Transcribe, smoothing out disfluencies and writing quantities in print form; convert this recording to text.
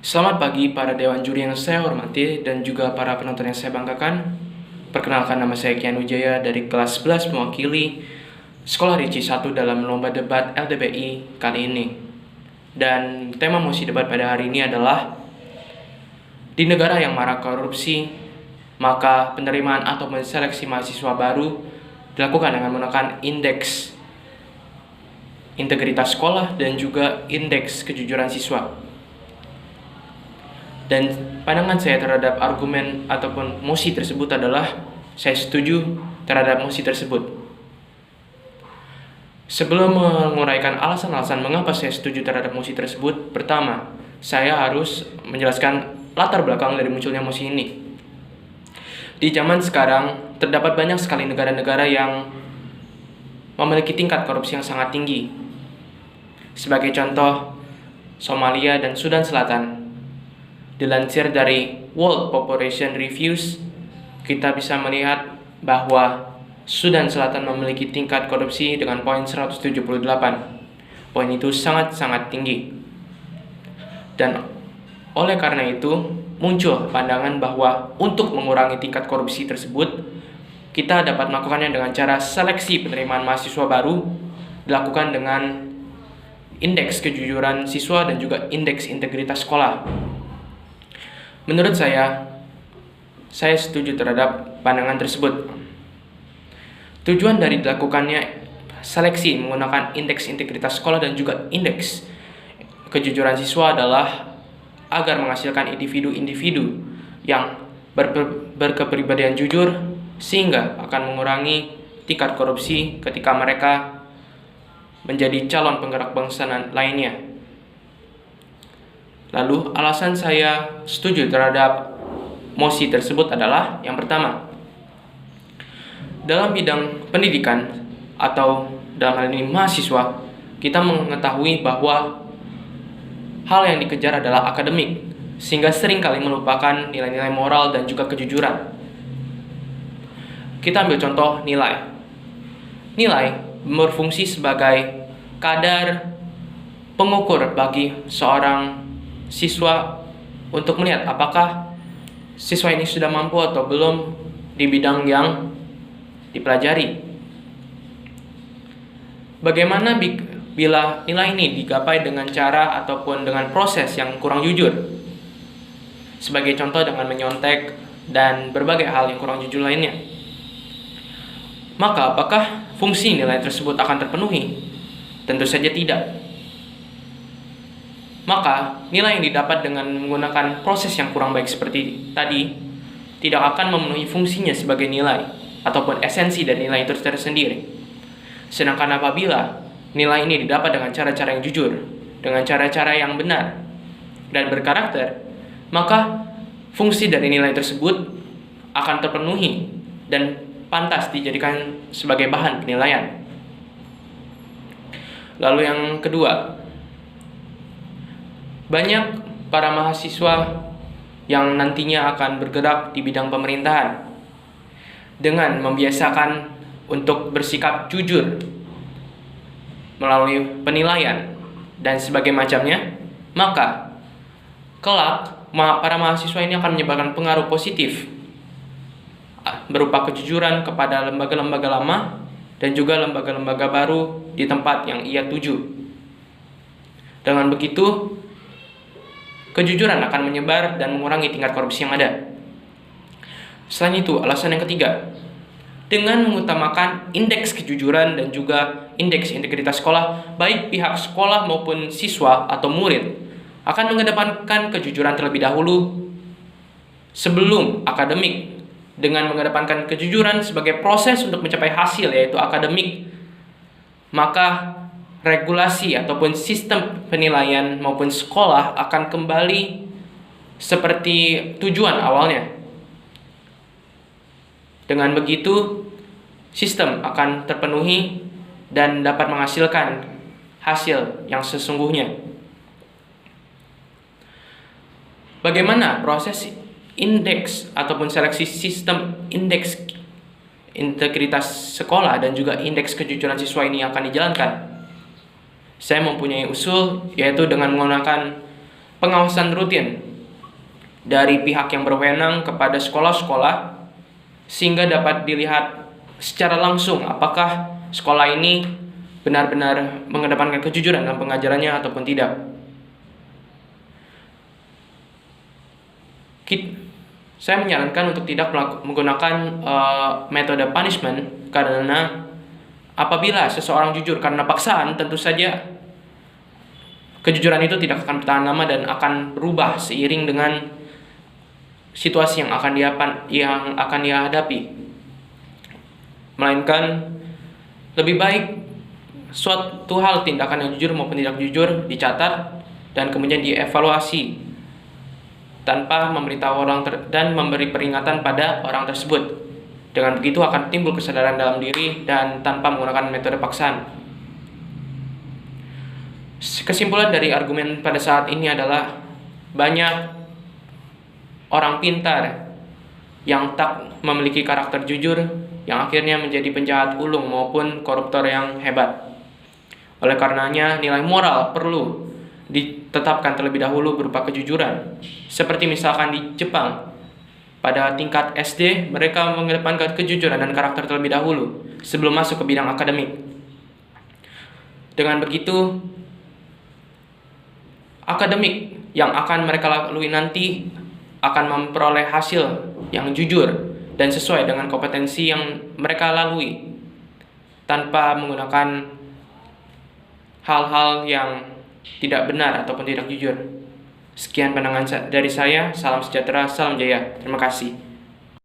Selamat pagi para dewan juri yang saya hormati dan juga para penonton yang saya banggakan. Perkenalkan, nama saya Kian Wijaya dari kelas 11 mewakili Sekolah Ricci 1 dalam lomba debat LDPI kali ini. Dan tema mosi debat pada hari ini adalah di negara yang marak korupsi, maka penerimaan atau seleksi mahasiswa baru dilakukan dengan menggunakan indeks integritas sekolah dan juga indeks kejujuran siswa. Dan pandangan saya terhadap argumen ataupun mosi tersebut adalah saya setuju terhadap mosi tersebut. Sebelum menguraikan alasan-alasan mengapa saya setuju terhadap mosi tersebut, pertama, saya harus menjelaskan latar belakang dari munculnya mosi ini. Di zaman sekarang, terdapat banyak sekali negara-negara yang memiliki tingkat korupsi yang sangat tinggi. Sebagai contoh, Somalia dan Sudan Selatan. Dilansir dari World Population Reviews, kita bisa melihat bahwa Sudan Selatan memiliki tingkat korupsi dengan poin 178. Poin itu sangat-sangat tinggi. Dan oleh karena itu, muncul pandangan bahwa untuk mengurangi tingkat korupsi tersebut, kita dapat melakukannya dengan cara seleksi penerimaan mahasiswa baru dilakukan dengan indeks kejujuran siswa dan juga indeks integritas sekolah. Menurut saya setuju terhadap pandangan tersebut. Tujuan dari dilakukannya seleksi menggunakan indeks integritas sekolah dan juga indeks kejujuran siswa adalah agar menghasilkan individu-individu yang berkepribadian jujur, sehingga akan mengurangi tingkat korupsi ketika mereka menjadi calon penggerak bangsa lainnya. Lalu alasan saya setuju terhadap mosi tersebut adalah yang pertama, dalam bidang pendidikan atau dalam hal ini mahasiswa, kita mengetahui bahwa hal yang dikejar adalah akademik, sehingga seringkali melupakan nilai-nilai moral dan juga kejujuran. Kita ambil contoh nilai. Nilai berfungsi sebagai kadar pengukur bagi seorang siswa untuk melihat apakah siswa ini sudah mampu atau belum di bidang yang dipelajari. Bagaimana bila nilai ini digapai dengan cara ataupun dengan proses yang kurang jujur? Sebagai contoh dengan menyontek dan berbagai hal yang kurang jujur lainnya. Maka apakah fungsi nilai tersebut akan terpenuhi? Tentu saja tidak. Maka nilai yang didapat dengan menggunakan proses yang kurang baik seperti tadi tidak akan memenuhi fungsinya sebagai nilai ataupun esensi dari nilai itu tersendiri. Sedangkan apabila nilai ini didapat dengan cara-cara yang jujur, dengan cara-cara yang benar dan berkarakter, maka fungsi dari nilai tersebut akan terpenuhi dan pantas dijadikan sebagai bahan penilaian. Lalu yang kedua, banyak para mahasiswa yang nantinya akan bergerak di bidang pemerintahan dengan membiasakan untuk bersikap jujur melalui penilaian dan sebagainya macamnya, maka kelak para mahasiswa ini akan menyebarkan pengaruh positif berupa kejujuran kepada lembaga-lembaga lama dan juga lembaga-lembaga baru di tempat yang ia tuju. Dengan begitu, kejujuran akan menyebar dan mengurangi tingkat korupsi yang ada. Selain itu, alasan yang ketiga, dengan mengutamakan indeks kejujuran dan juga indeks integritas sekolah, baik pihak sekolah maupun siswa atau murid akan mengedepankan kejujuran terlebih dahulu sebelum akademik, dengan mengedepankan kejujuran sebagai proses untuk mencapai hasil yaitu akademik, maka regulasi ataupun sistem penilaian maupun sekolah akan kembali seperti tujuan awalnya. Dengan begitu, sistem akan terpenuhi dan dapat menghasilkan hasil yang sesungguhnya. Bagaimana proses indeks ataupun seleksi sistem indeks integritas sekolah dan juga indeks kejujuran siswa ini akan dijalankan? Saya mempunyai usul, yaitu dengan menggunakan pengawasan rutin dari pihak yang berwenang kepada sekolah-sekolah sehingga dapat dilihat secara langsung apakah sekolah ini benar-benar mengedepankan kejujuran dalam pengajarannya ataupun tidak. Saya menyarankan untuk tidak menggunakan metode punishment karena apabila seseorang jujur karena paksaan, tentu saja kejujuran itu tidak akan bertahan lama dan akan berubah seiring dengan situasi yang akan dia hadapi. Melainkan lebih baik suatu hal tindakan yang jujur maupun tidak jujur dicatat dan kemudian dievaluasi tanpa memberitahu dan memberi peringatan pada orang tersebut. Dengan begitu akan timbul kesadaran dalam diri dan tanpa menggunakan metode paksaan. Kesimpulan dari argumen pada saat ini adalah banyak orang pintar yang tak memiliki karakter jujur yang akhirnya menjadi penjahat ulung maupun koruptor yang hebat. Oleh karenanya nilai moral perlu ditetapkan terlebih dahulu berupa kejujuran. Seperti misalkan di Jepang, pada tingkat SD mereka mengedepankan kejujuran dan karakter terlebih dahulu sebelum masuk ke bidang akademik. Dengan begitu, akademik yang akan mereka lalui nanti akan memperoleh hasil yang jujur dan sesuai dengan kompetensi yang mereka lalui tanpa menggunakan hal-hal yang tidak benar ataupun tidak jujur. Sekian pandangan dari saya. Salam sejahtera, salam jaya. Terima kasih.